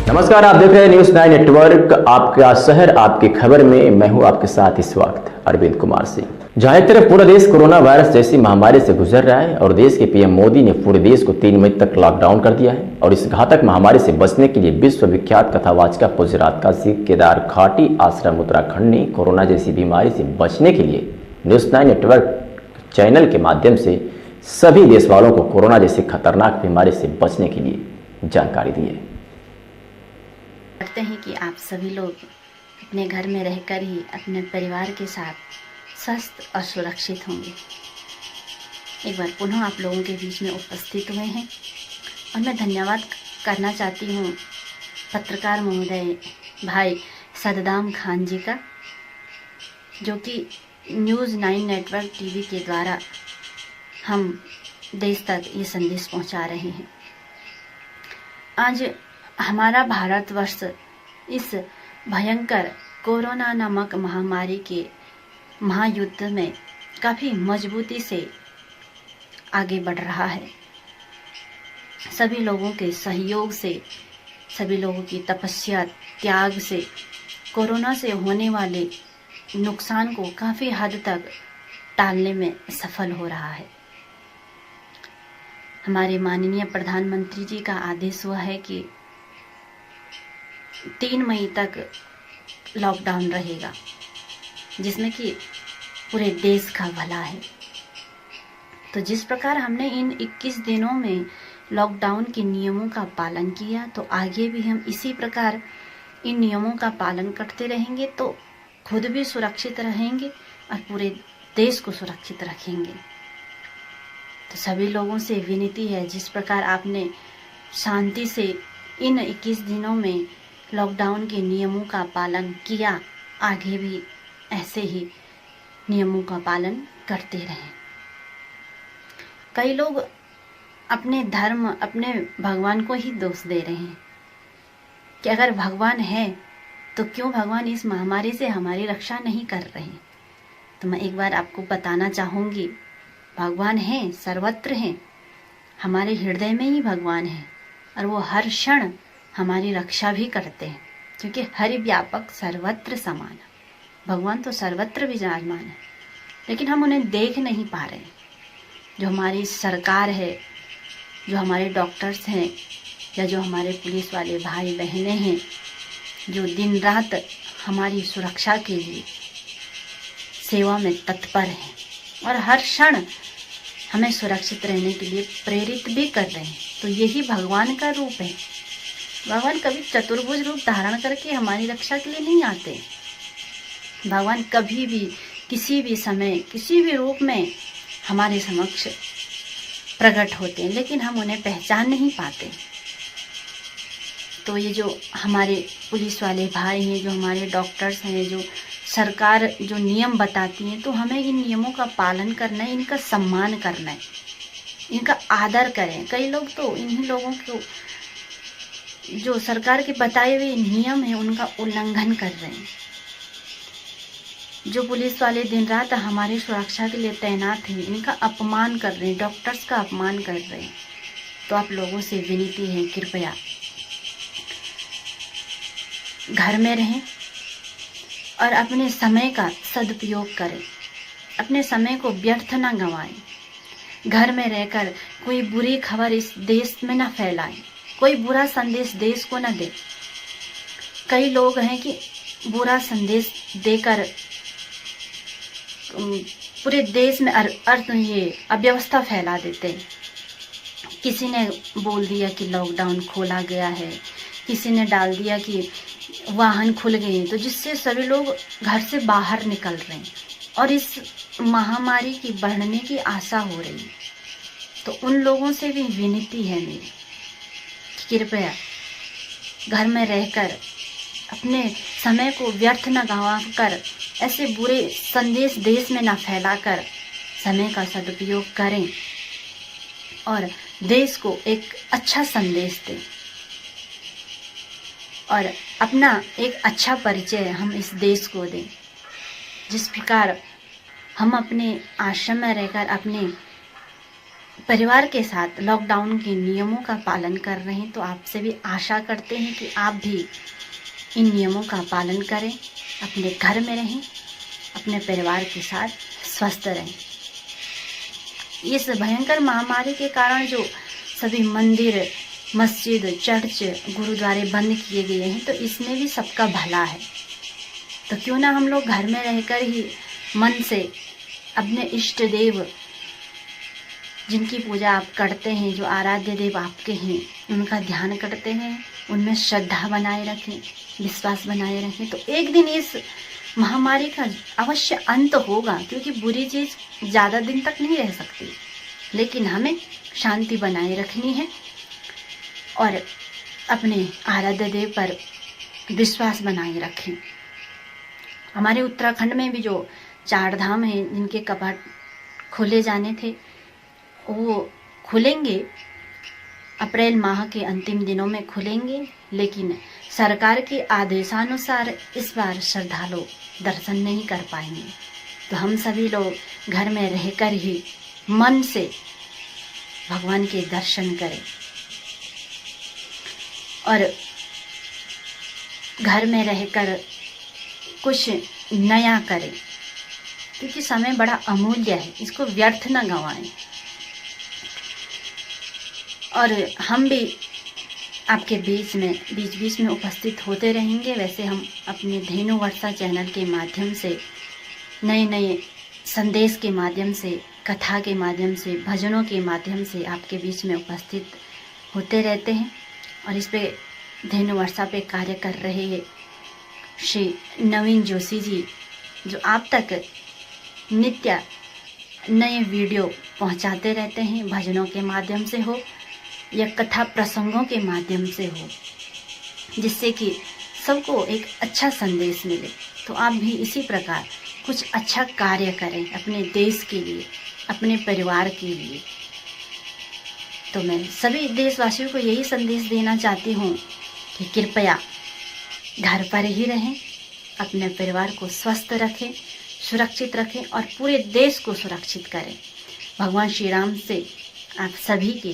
नमस्कार, आप देख रहे हैं न्यूज़ 9 नेटवर्क। आपका शहर आपकी खबर में मैं हूं आपके साथ इस वक्त अरविंद कुमार सिंह। जहां एक तरफ पूरा देश कोरोना वायरस जैसी महामारी से गुजर रहा है और देश के पीएम मोदी ने पूरे देश को 3 मई तक लॉकडाउन कर दिया है और इस घातक महामारी से बचने के लिए विश्वविख्यात कथावाचिका पूज्य काशी केदार घाटी आश्रम उत्तराखंड ने कोरोना जैसी बीमारी से बचने के लिए न्यूज़ 9 नेटवर्क चैनल के माध्यम से सभी देश वालों को कोरोना जैसी खतरनाक बीमारी से बचने के लिए जानकारी दी है। करते हैं कि आप सभी लोग अपने घर में रहकर ही अपने परिवार के साथ स्वस्थ और सुरक्षित होंगे। एक बार पुनः आप लोगों के बीच में उपस्थित हुए हैं और मैं धन्यवाद करना चाहती हूँ पत्रकार महोदय भाई सद्दाम खान जी का, जो कि न्यूज़ 9 नेटवर्क टीवी के द्वारा हम देश तक ये संदेश पहुँचा रहे हैं। आज हमारा भारतवर्ष इस भयंकर कोरोना नामक महामारी के महायुद्ध में काफ़ी मजबूती से आगे बढ़ रहा है। सभी लोगों के सहयोग से, सभी लोगों की तपस्या त्याग से कोरोना से होने वाले नुकसान को काफ़ी हद तक टालने में सफल हो रहा है। हमारे माननीय प्रधानमंत्री जी का आदेश हुआ है कि 3 मई तक लॉकडाउन रहेगा, जिसमें कि पूरे देश का भला है। तो जिस प्रकार हमने इन 21 दिनों में लॉकडाउन के नियमों का पालन किया, तो आगे भी हम इसी प्रकार इन नियमों का पालन करते रहेंगे तो खुद भी सुरक्षित रहेंगे और पूरे देश को सुरक्षित रखेंगे। तो सभी लोगों से विनती है, जिस प्रकार आपने शांति से इन 21 दिनों में लॉकडाउन के नियमों का पालन किया, आगे भी ऐसे ही नियमों का पालन करते रहें। कई लोग अपने धर्म, अपने भगवान को ही दोष दे रहे हैं कि अगर भगवान है तो क्यों भगवान इस महामारी से हमारी रक्षा नहीं कर रहे हैं। तो मैं एक बार आपको बताना चाहूँगी, भगवान हैं, सर्वत्र हैं, हमारे हृदय में ही भगवान है और वो हर क्षण हमारी रक्षा भी करते हैं, क्योंकि हरि व्यापक सर्वत्र समान। भगवान तो सर्वत्र विराजमान है, लेकिन हम उन्हें देख नहीं पा रहे। जो हमारी सरकार है, जो हमारे डॉक्टर्स हैं या जो हमारे पुलिस वाले भाई बहनें हैं, जो दिन रात हमारी सुरक्षा के लिए सेवा में तत्पर हैं और हर क्षण हमें सुरक्षित रहने के लिए प्रेरित भी कर रहे हैं, तो यही भगवान का रूप है। भगवान कभी चतुर्भुज रूप धारण करके हमारी रक्षा के लिए नहीं आते। भगवान कभी भी, किसी भी समय, किसी भी रूप में हमारे समक्ष प्रकट होते हैं, लेकिन हम उन्हें पहचान नहीं पाते। तो ये जो हमारे पुलिस वाले भाई हैं, जो हमारे डॉक्टर्स हैं, जो सरकार जो नियम बताती है, तो हमें इन नियमों का पालन करना है, इनका सम्मान करना है, इनका आदर करें। कई लोग तो इन्हीं लोगों को जो सरकार के बताए हुए नियम है उनका उल्लंघन कर रहे हैं। जो पुलिस वाले दिन रात हमारी सुरक्षा के लिए तैनात हैं, इनका अपमान कर रहे हैं, डॉक्टर्स का अपमान कर रहे हैं। तो आप लोगों से विनती है, कृपया घर में रहें और अपने समय का सदुपयोग करें, अपने समय को व्यर्थ ना गंवाएं। घर में रहकर कोई बुरी खबर इस देश में ना फैलाएं, कोई बुरा संदेश देश को ना दे। कई लोग हैं कि बुरा संदेश देकर पूरे देश में ये अव्यवस्था फैला देते हैं। किसी ने बोल दिया कि लॉकडाउन खोला गया है, किसी ने डाल दिया कि वाहन खुल गए, तो जिससे सभी लोग घर से बाहर निकल रहे हैं और इस महामारी की बढ़ने की आशा हो रही है। तो उन लोगों से भी विनती है मेरी, कृपया घर में रहकर अपने समय को व्यर्थ न गंवाकर ऐसे बुरे संदेश देश में न फैलाकर समय का सदुपयोग करें और देश को एक अच्छा संदेश दें और अपना एक अच्छा परिचय हम इस देश को दें। जिस प्रकार हम अपने आश्रम में रहकर अपने परिवार के साथ लॉकडाउन के नियमों का पालन कर रहे हैं, तो आपसे भी आशा करते हैं कि आप भी इन नियमों का पालन करें, अपने घर में रहें, अपने परिवार के साथ स्वस्थ रहें। इस भयंकर महामारी के कारण जो सभी मंदिर, मस्जिद, चर्च, गुरुद्वारे बंद किए गए हैं, तो इसमें भी सबका भला है। तो क्यों ना हम लोग घर में रहकर ही मन से अपने इष्ट देव, जिनकी पूजा आप करते हैं, जो आराध्य देव आपके हैं, उनका ध्यान करते हैं, उनमें श्रद्धा बनाए रखें, विश्वास बनाए रखें। तो एक दिन इस महामारी का अवश्य अंत होगा, क्योंकि बुरी चीज़ ज़्यादा दिन तक नहीं रह सकती, लेकिन हमें शांति बनाए रखनी है और अपने आराध्य देव पर विश्वास बनाए रखें। हमारे उत्तराखंड में भी जो 4 धाम हैं, जिनके कपाट खोले जाने थे, वो खुलेंगे, अप्रैल माह के अंतिम दिनों में खुलेंगे, लेकिन सरकार के आदेशानुसार इस बार श्रद्धालु दर्शन नहीं कर पाएंगे। तो हम सभी लोग घर में रहकर ही मन से भगवान के दर्शन करें और घर में रहकर कुछ नया करें, क्योंकि समय बड़ा अमूल्य है, इसको व्यर्थ न गंवाएं। और हम भी आपके बीच में उपस्थित होते रहेंगे। वैसे हम अपने धेनु वर्षा चैनल के माध्यम से नए नए संदेश के माध्यम से, कथा के माध्यम से, भजनों के माध्यम से आपके बीच में उपस्थित होते रहते हैं। और इस पे धेनु वर्षा पे कार्य कर रहे श्री नवीन जोशी जी, जो आप तक नित्य नए वीडियो पहुंचाते रहते हैं, भजनों के माध्यम से हो या कथा प्रसंगों के माध्यम से हो, जिससे कि सबको एक अच्छा संदेश मिले। तो आप भी इसी प्रकार कुछ अच्छा कार्य करें अपने देश के लिए, अपने परिवार के लिए। तो मैं सभी देशवासियों को यही संदेश देना चाहती हूँ कि कृपया घर पर ही रहें, अपने परिवार को स्वस्थ रखें, सुरक्षित रखें और पूरे देश को सुरक्षित करें। भगवान श्री राम से आप सभी के